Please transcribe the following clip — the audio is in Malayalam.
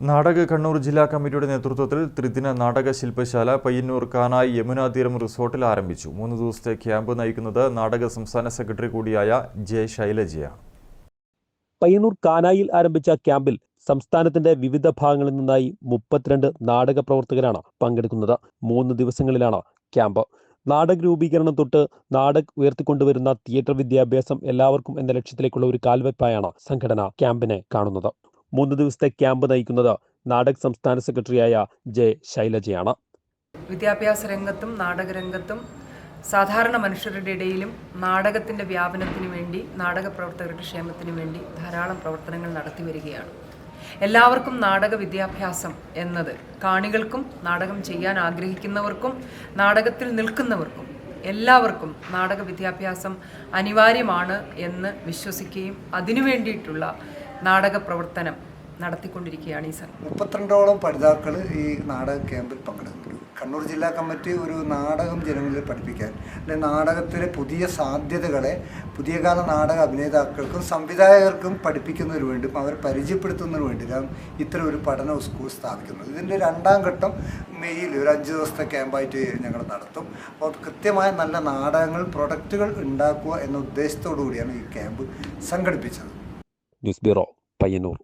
നാടക കണ്ണൂർ ജില്ലാ കമ്മിറ്റിയുടെ നേതൃത്വത്തിൽ ത്രിദിന നാടക ശില്പശാല പയ്യന്നൂർ കാനായി യമുനാതീരം റിസോർട്ടിൽ ആരംഭിച്ചു. 3 ദിവസത്തെ ക്യാമ്പ് നയിക്കുന്നത് നാടക സംസ്ഥാന സെക്രട്ടറി കൂടിയായ ജെ ശൈലജയാണ്. പയ്യന്നൂർ കാനായിൽ ആരംഭിച്ച ക്യാമ്പിൽ സംസ്ഥാനത്തിന്റെ വിവിധ ഭാഗങ്ങളിൽ നിന്നായി 32 നാടക പ്രവർത്തകരാണ് പങ്കെടുക്കുന്നത്. 3 ദിവസങ്ങളിലാണ് ക്യാമ്പ്. നാടക രൂപീകരണം തൊട്ട് നാടക് ഉയർത്തിക്കൊണ്ടുവരുന്ന തിയേറ്റർ വിദ്യാഭ്യാസം എല്ലാവർക്കും എന്ന ലക്ഷ്യത്തിലേക്കുള്ള ഒരു കാൽവെപ്പായാണ് സംഘടന ക്യാമ്പിനെ കാണുന്നത്. 3 ദിവസത്തെ ക്യാമ്പ് നയിക്കുന്നത് നാടക് സംസ്ഥാന സെക്രട്ടറിയായ ജെ ശൈലജയാണ്. വിദ്യാഭ്യാസ രംഗത്തും നാടകരംഗത്തും സാധാരണ മനുഷ്യരുടെ ഇടയിലും നാടകത്തിൻ്റെ വ്യാപനത്തിന് വേണ്ടി, നാടക പ്രവർത്തകരുടെ ക്ഷേമത്തിന് വേണ്ടി ധാരാളം പ്രവർത്തനങ്ങൾ നടത്തി വരികയാണ്. എല്ലാവർക്കും നാടക വിദ്യാഭ്യാസം എന്നത് കാണികൾക്കും നാടകം ചെയ്യാൻ ആഗ്രഹിക്കുന്നവർക്കും നാടകത്തിൽ നിൽക്കുന്നവർക്കും എല്ലാവർക്കും നാടക വിദ്യാഭ്യാസം അനിവാര്യമാണ് എന്ന് വിശ്വസിക്കുകയും അതിനു വേണ്ടിയിട്ടുള്ള നാടക പ്രവർത്തനം നടത്തിക്കൊണ്ടിരിക്കുകയാണ് ഈ സംഘം. 32ഓളം പഠിതാക്കൾ ഈ നാടക ക്യാമ്പിൽ പങ്കെടുക്കുന്നു. കണ്ണൂർ ജില്ലാ കമ്മിറ്റി ഒരു നാടകം ജനങ്ങളിൽ പഠിപ്പിക്കാൻ, അല്ലെങ്കിൽ നാടകത്തിലെ പുതിയ സാധ്യതകളെ പുതിയ കാല നാടക അഭിനേതാക്കൾക്കും സംവിധായകർക്കും പഠിപ്പിക്കുന്നതിന് വേണ്ടിയും അവരെ പരിചയപ്പെടുത്തുന്നതിന് വേണ്ടിയിട്ടാണ് ഇത്തരം ഒരു പഠന സ്കൂൾ സ്ഥാപിക്കുന്നത്. ഇതിൻ്റെ 2ാം ഘട്ടം മെയ്യിൽ ഒരു 5 ദിവസത്തെ ക്യാമ്പായിട്ട് ഞങ്ങൾ നടത്തും. അപ്പോൾ കൃത്യമായ നല്ല നാടകങ്ങൾ, പ്രൊഡക്റ്റുകൾ ഉണ്ടാക്കുക എന്ന ഉദ്ദേശത്തോടു കൂടിയാണ് ഈ ക്യാമ്പ് സംഘടിപ്പിച്ചത്. News bureau, Payyanur.